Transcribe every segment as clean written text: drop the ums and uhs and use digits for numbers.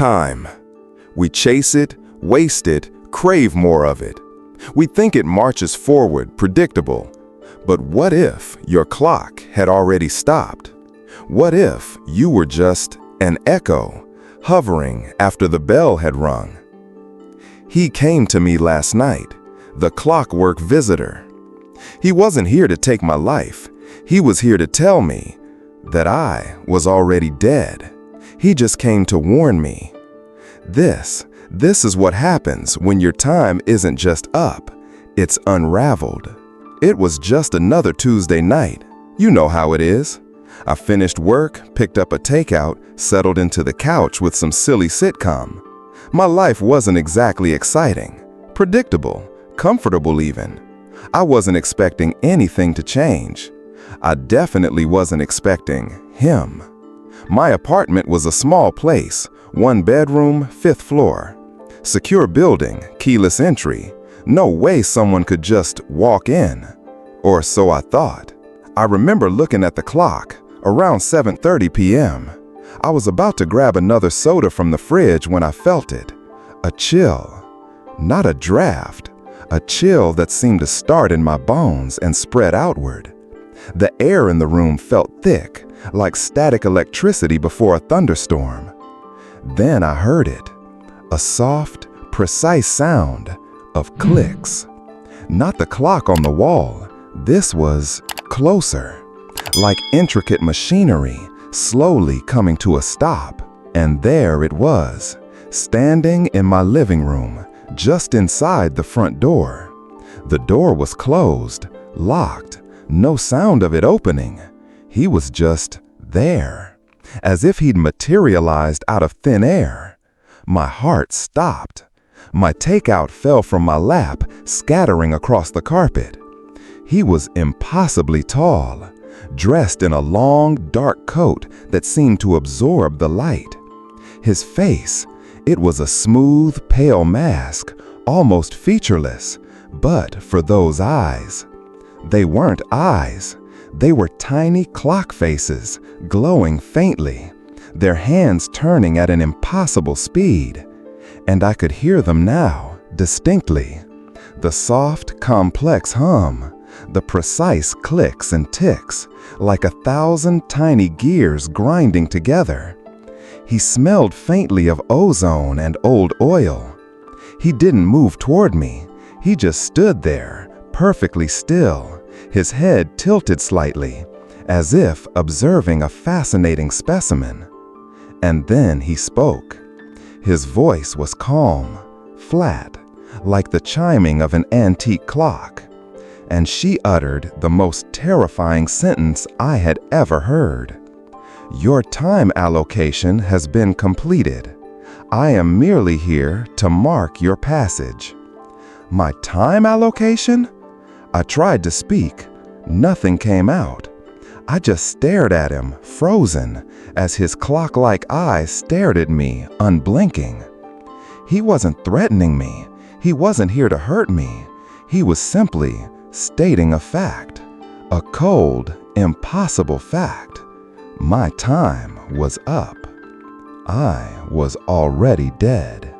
Time. We chase it, waste it, crave more of it. We think it marches forward, predictable. But what if your clock had already stopped? What if you were just an echo, hovering after the bell had rung? He came to me last night, the clockwork visitor. He wasn't here to take my life. He was here to tell me that I was already dead. He just came to warn me. This is what happens when your time isn't just up, it's unraveled. It was just another Tuesday night. You know how it is. I finished work, picked up a takeout, settled into the couch with some silly sitcom. My life wasn't exactly exciting, predictable, comfortable even. I wasn't expecting anything to change. I definitely wasn't expecting him. My apartment was a small place, 1 bedroom, 5th floor. Secure building, keyless entry. No way someone could just walk in. Or so I thought. I remember looking at the clock, around 7:30 p.m. I was about to grab another soda from the fridge when I felt it. A chill. Not a draft. A chill that seemed to start in my bones and spread outward. The air in the room felt thick, like static electricity before a thunderstorm. Then I heard it. A soft, precise sound of clicks. Not the clock on the wall. This was closer, like intricate machinery slowly coming to a stop. And there it was, standing in my living room, just inside the front door. The door was closed, locked, no sound of it opening. He was just there, as if he'd materialized out of thin air. My heart stopped. My takeout fell from my lap, scattering across the carpet. He was impossibly tall, dressed in a long, dark coat that seemed to absorb the light. His face, it was a smooth, pale mask, almost featureless, but for those eyes. They weren't eyes. They were tiny clock faces, glowing faintly, their hands turning at an impossible speed. And I could hear them now, distinctly. The soft, complex hum, the precise clicks and ticks, like 1,000 tiny gears grinding together. He smelled faintly of ozone and old oil. He didn't move toward me. He just stood there, perfectly still, his head tilted slightly, as if observing a fascinating specimen. And then he spoke. His voice was calm, flat, like the chiming of an antique clock. And she uttered the most terrifying sentence I had ever heard. "Your time allocation has been completed. I am merely here to mark your passage." My time allocation? I tried to speak. Nothing came out. I just stared at him, frozen, as his clock-like eyes stared at me, unblinking. He wasn't threatening me. He wasn't here to hurt me. He was simply stating a fact. A cold, impossible fact. My time was up. I was already dead.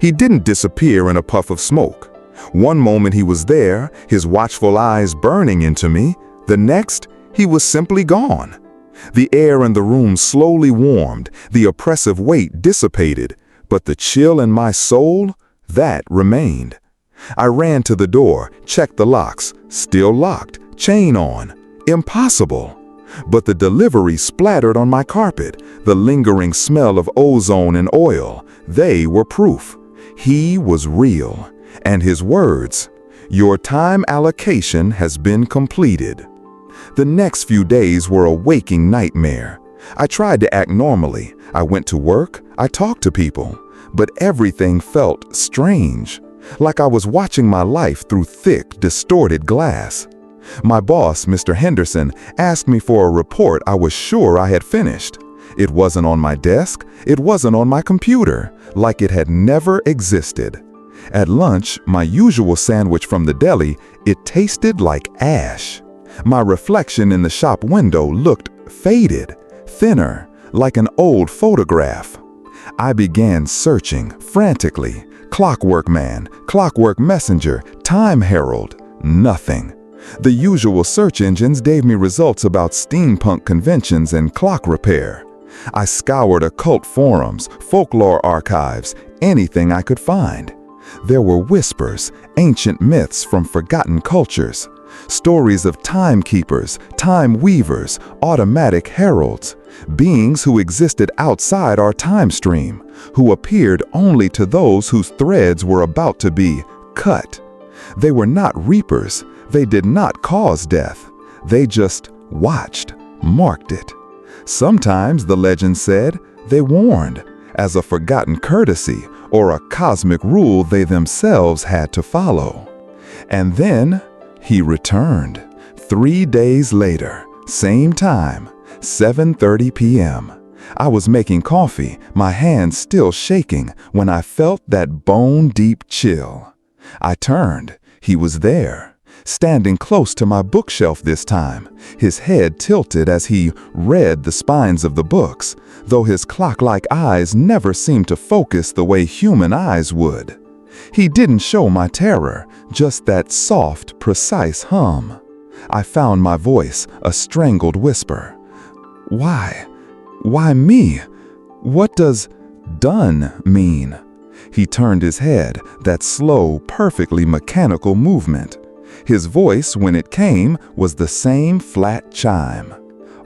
He didn't disappear in a puff of smoke. One moment he was there, his watchful eyes burning into me. The next, he was simply gone. The air in the room slowly warmed, the oppressive weight dissipated, but the chill in my soul, that remained. I ran to the door, checked the locks, still locked, chain on. Impossible. But the delivery splattered on my carpet, the lingering smell of ozone and oil, they were proof. He was real. And his words, "Your time allocation has been completed." The next few days were a waking nightmare. I tried to act normally. I went to work, I talked to people, but everything felt strange, like I was watching my life through thick, distorted glass. My boss, Mr. Henderson, asked me for a report I was sure I had finished. It wasn't on my desk, it wasn't on my computer, like it had never existed. At lunch, my usual sandwich from the deli, it tasted like ash. My reflection in the shop window looked faded, thinner, like an old photograph. I began searching frantically. Clockwork Man, Clockwork Messenger, Time Herald. Nothing. The usual search engines gave me results about steampunk conventions and clock repair. I scoured occult forums, folklore archives, anything I could find. There were whispers, ancient myths from forgotten cultures, stories of timekeepers, time weavers, automatic heralds, beings who existed outside our time stream, who appeared only to those whose threads were about to be cut. They were not reapers. They did not cause death. They just watched, marked it. Sometimes, the legend said, they warned, as a forgotten courtesy or a cosmic rule they themselves had to follow. And then he returned. 3 days later, same time, 7:30 p.m. I was making coffee, my hands still shaking, when I felt that bone-deep chill. I turned. He was there, standing close to my bookshelf this time, his head tilted as he read the spines of the books, though his clock-like eyes never seemed to focus the way human eyes would. He didn't show my terror, just that soft, precise hum. I found my voice, a strangled whisper. Why? Why me? What does done mean? He turned his head, that slow, perfectly mechanical movement. His voice, when it came, was the same flat chime.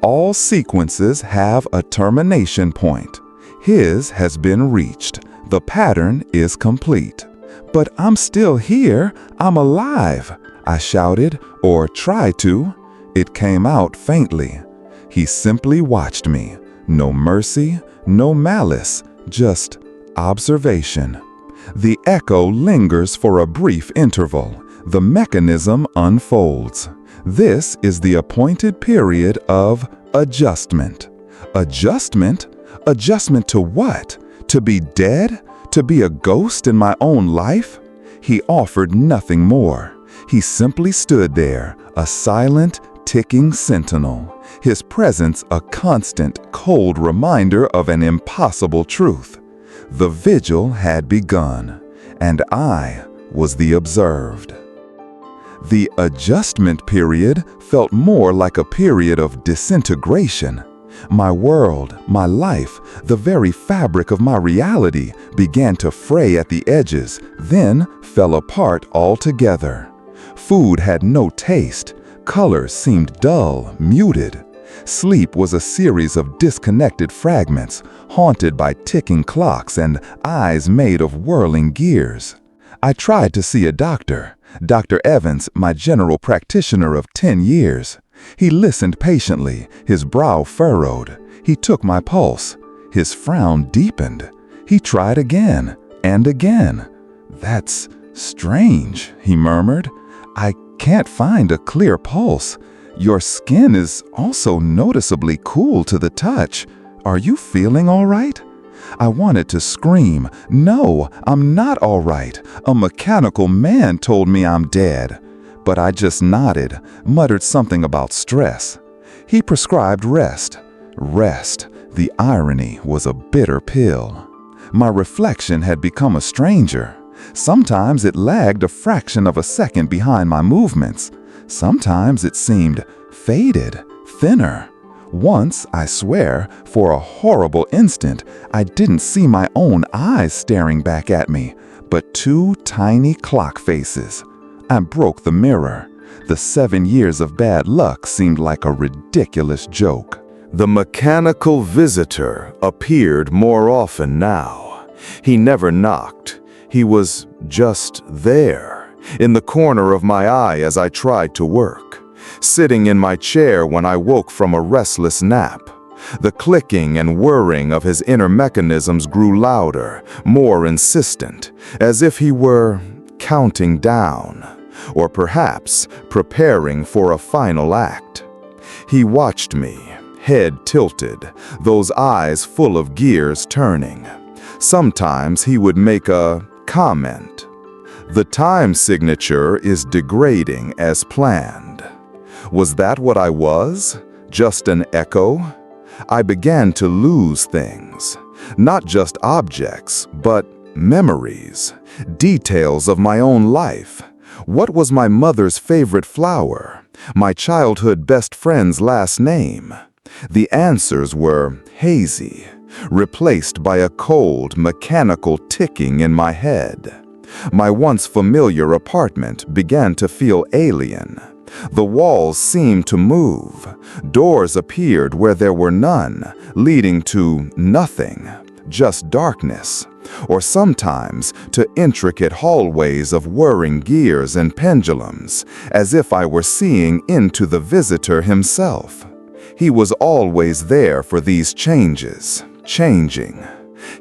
All sequences have a termination point. His has been reached. The pattern is complete. But I'm still here. I'm alive, I shouted, or tried to. It came out faintly. He simply watched me. No mercy, no malice, just observation. The echo lingers for a brief interval. The mechanism unfolds. This is the appointed period of adjustment. Adjustment? Adjustment to what? To be dead? To be a ghost in my own life? He offered nothing more. He simply stood there, a silent, ticking sentinel, his presence a constant, cold reminder of an impossible truth. The vigil had begun, and I was the observed. The adjustment period felt more like a period of disintegration. My world, my life, the very fabric of my reality began to fray at the edges, then fell apart altogether. Food had no taste. Colors seemed dull, muted. Sleep was a series of disconnected fragments, haunted by ticking clocks and eyes made of whirling gears. I tried to see a doctor, Dr. Evans, my general practitioner of 10 years. He listened patiently, his brow furrowed. He took my pulse. His frown deepened. He tried again and again. "That's strange," he murmured. "I can't find a clear pulse. Your skin is also noticeably cool to the touch. Are you feeling all right?" I wanted to scream, "No, I'm not all right. A mechanical man told me I'm dead." But I just nodded, muttered something about stress. He prescribed rest. Rest. The irony was a bitter pill. My reflection had become a stranger. Sometimes it lagged a fraction of a second behind my movements. Sometimes it seemed faded, thinner. Once, I swear, for a horrible instant, I didn't see my own eyes staring back at me, but 2 tiny clock faces. I broke the mirror. The 7 years of bad luck seemed like a ridiculous joke. The mechanical visitor appeared more often now. He never knocked. He was just there, in the corner of my eye as I tried to work, sitting in my chair when I woke from a restless nap. The clicking and whirring of his inner mechanisms grew louder, more insistent, as if he were counting down, or perhaps preparing for a final act. He watched me, head tilted, those eyes full of gears turning. Sometimes he would make a comment. "The time signature is degrading as planned." Was that what I was? Just an echo? I began to lose things. Not just objects, but memories, details of my own life. What was my mother's favorite flower? My childhood best friend's last name? The answers were hazy, replaced by a cold, mechanical ticking in my head. My once familiar apartment began to feel alien. The walls seemed to move. Doors appeared where there were none, leading to nothing, just darkness. Or sometimes to intricate hallways of whirring gears and pendulums, as if I were seeing into the visitor himself. He was always there for these changes, changing.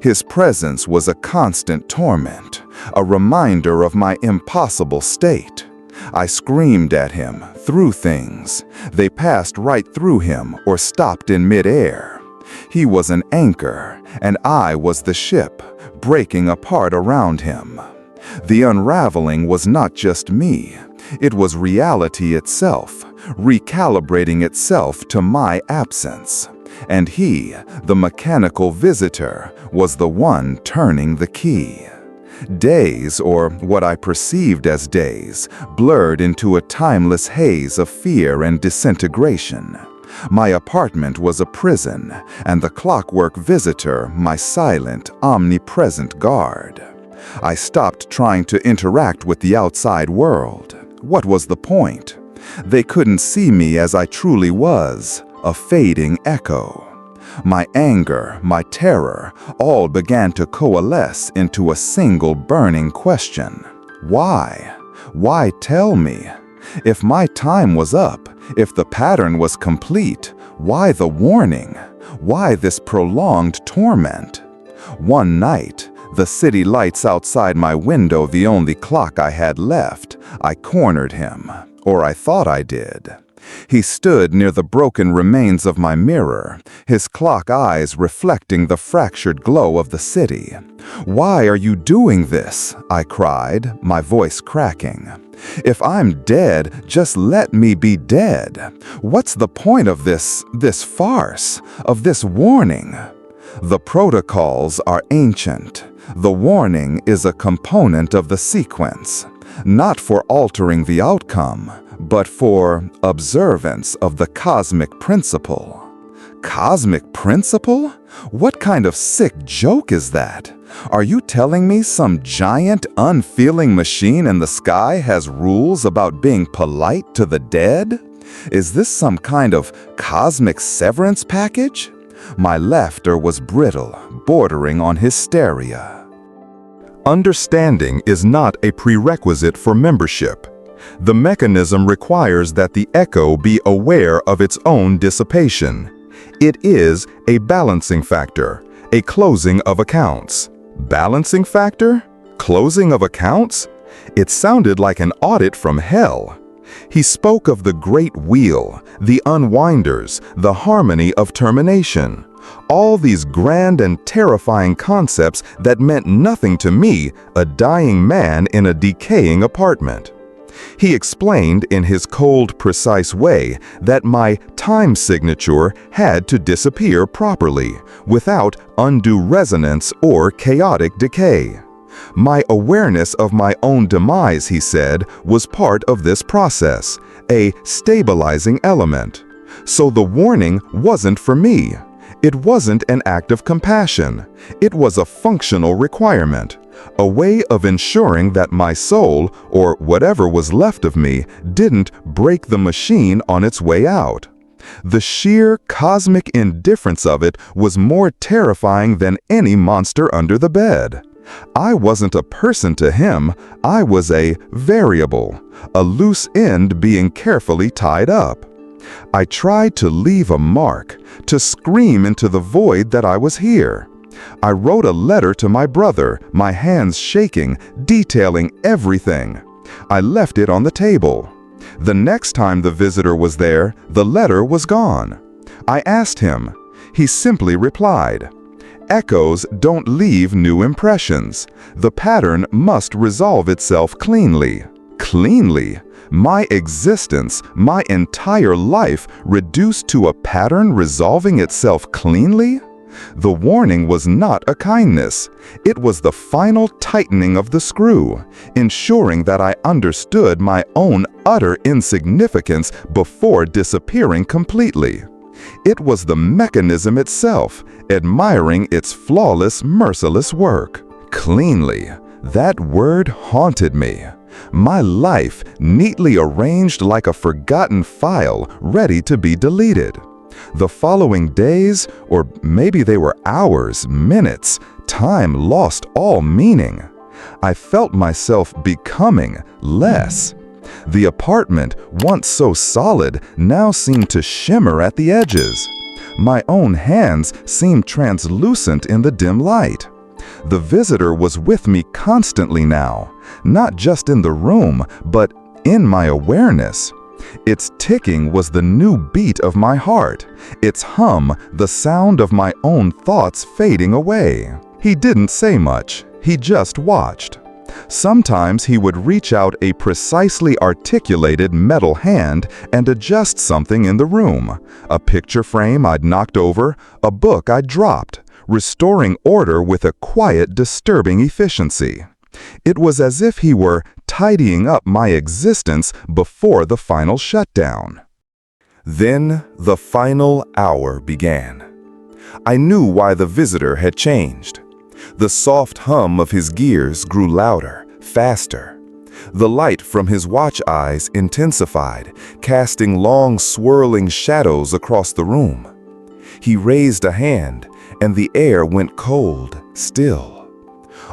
His presence was a constant torment, a reminder of my impossible state. I screamed at him, threw things. They passed right through him or stopped in midair. He was an anchor, and I was the ship, breaking apart around him. The unraveling was not just me. It was reality itself, recalibrating itself to my absence. And he, the mechanical visitor, was the one turning the key. Days, or what I perceived as days, blurred into a timeless haze of fear and disintegration. My apartment was a prison, and the clockwork visitor my silent, omnipresent guard. I stopped trying to interact with the outside world. What was the point? They couldn't see me as I truly was, a fading echo. My anger, my terror, all began to coalesce into a single burning question. Why? Why tell me? If my time was up, if the pattern was complete, why the warning? Why this prolonged torment? One night, the city lights outside my window the only clock I had left, I cornered him, or I thought I did. He stood near the broken remains of my mirror, his clock eyes reflecting the fractured glow of the city. "Why are you doing this?" I cried, my voice cracking. "If I'm dead, just let me be dead. What's the point of this farce, of this warning?" The protocols are ancient. The warning is a component of the sequence, not for altering the outcome, but for observance of the cosmic principle. Cosmic principle? What kind of sick joke is that? Are you telling me some giant, unfeeling machine in the sky has rules about being polite to the dead? Is this some kind of cosmic severance package? My laughter was brittle, bordering on hysteria. Understanding is not a prerequisite for membership. The mechanism requires that the echo be aware of its own dissipation. It is a balancing factor, a closing of accounts. Balancing factor? Closing of accounts? It sounded like an audit from hell. He spoke of the great wheel, the unwinders, the harmony of termination. All these grand and terrifying concepts that meant nothing to me, a dying man in a decaying apartment. He explained in his cold, precise way that my time signature had to disappear properly, without undue resonance or chaotic decay. My awareness of my own demise, he said, was part of this process, a stabilizing element. So the warning wasn't for me. It wasn't an act of compassion. It was a functional requirement, a way of ensuring that my soul, or whatever was left of me, didn't break the machine on its way out. The sheer cosmic indifference of it was more terrifying than any monster under the bed. I wasn't a person to him, I was a variable, a loose end being carefully tied up. I tried to leave a mark, to scream into the void that I was here. I wrote a letter to my brother, my hands shaking, detailing everything. I left it on the table. The next time the visitor was there, the letter was gone. I asked him. He simply replied, "Echoes don't leave new impressions. The pattern must resolve itself cleanly." Cleanly? My existence, my entire life reduced to a pattern resolving itself cleanly? The warning was not a kindness. It was the final tightening of the screw, ensuring that I understood my own utter insignificance before disappearing completely. It was the mechanism itself, admiring its flawless, merciless work. Cleanly, that word haunted me. My life neatly arranged like a forgotten file ready to be deleted. The following days, or maybe they were hours, minutes, time lost all meaning. I felt myself becoming less. The apartment, once so solid, now seemed to shimmer at the edges. My own hands seemed translucent in the dim light. The visitor was with me constantly now, not just in the room, but in my awareness. Its ticking was the new beat of my heart, its hum the sound of my own thoughts fading away. He didn't say much, he just watched. Sometimes he would reach out a precisely articulated metal hand and adjust something in the room, a picture frame I'd knocked over, a book I'd dropped, restoring order with a quiet, disturbing efficiency. It was as if he were tidying up my existence before the final shutdown. Then the final hour began. I knew why the visitor had changed. The soft hum of his gears grew louder, faster. The light from his watch eyes intensified, casting long, swirling shadows across the room. He raised a hand, and the air went cold, still.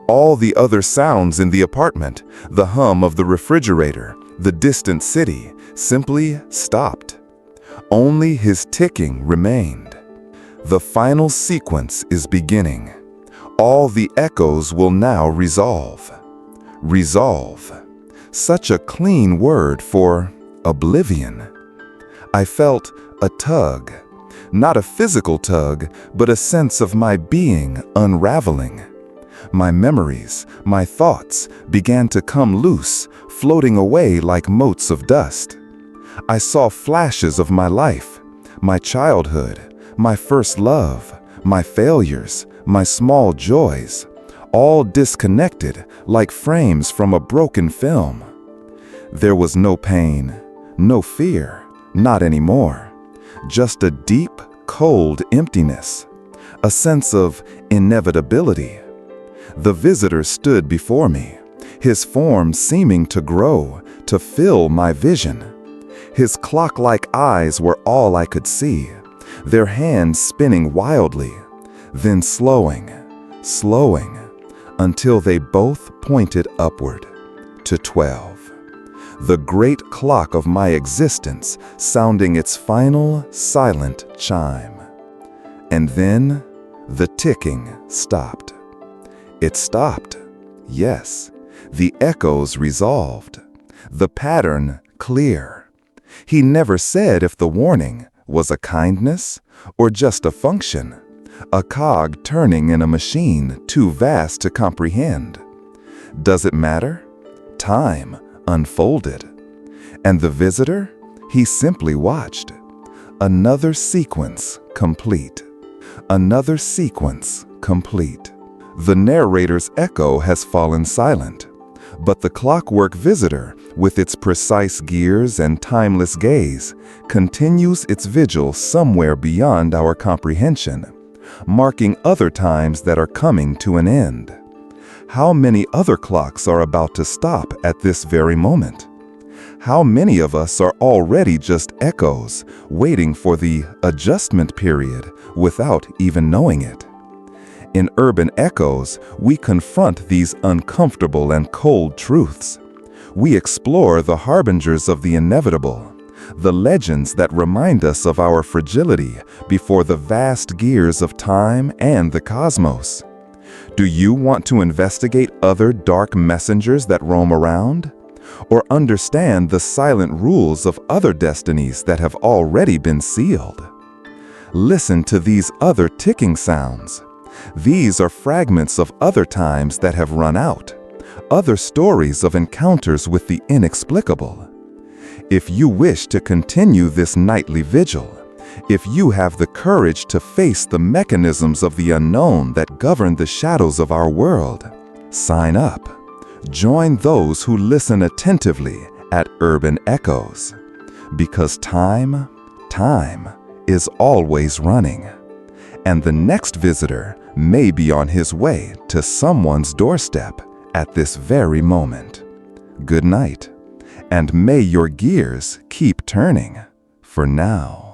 All the other sounds in the apartment, the hum of the refrigerator, the distant city, simply stopped. Only his ticking remained. The final sequence is beginning. All the echoes will now resolve. Resolve. Such a clean word for oblivion. I felt a tug. Not a physical tug, but a sense of my being unraveling. My memories, my thoughts began to come loose, floating away like motes of dust. I saw flashes of my life, my childhood, my first love, my failures, my small joys, all disconnected like frames from a broken film. There was no pain, no fear, not anymore. Just a deep, cold emptiness, a sense of inevitability. The visitor stood before me, his form seeming to grow, to fill my vision. His clock-like eyes were all I could see, their hands spinning wildly, then slowing, until they both pointed upward to 12. The great clock of my existence sounding its final silent chime. And then the ticking stopped. It stopped, yes. The echoes resolved. The pattern clear. He never said if the warning was a kindness or just a function, a cog turning in a machine too vast to comprehend. Does it matter? Time unfolded. And the visitor? He simply watched. Another sequence complete. Another sequence complete. The narrator's echo has fallen silent, but the clockwork visitor, with its precise gears and timeless gaze, continues its vigil somewhere beyond our comprehension, marking other times that are coming to an end. How many other clocks are about to stop at this very moment? How many of us are already just echoes, waiting for the adjustment period without even knowing it? In Urban Echoes, we confront these uncomfortable and cold truths. We explore the harbingers of the inevitable, the legends that remind us of our fragility before the vast gears of time and the cosmos. Do you want to investigate other dark messengers that roam around? Or understand the silent rules of other destinies that have already been sealed? Listen to these other ticking sounds. These are fragments of other times that have run out, other stories of encounters with the inexplicable. If you wish to continue this nightly vigil, If you have the courage to face the mechanisms of the unknown that govern the shadows of our world, sign up. Join those who listen attentively at Urban Echoes. Because time is always running. And the next visitor may be on his way to someone's doorstep at this very moment. Good night, and may your gears keep turning for now.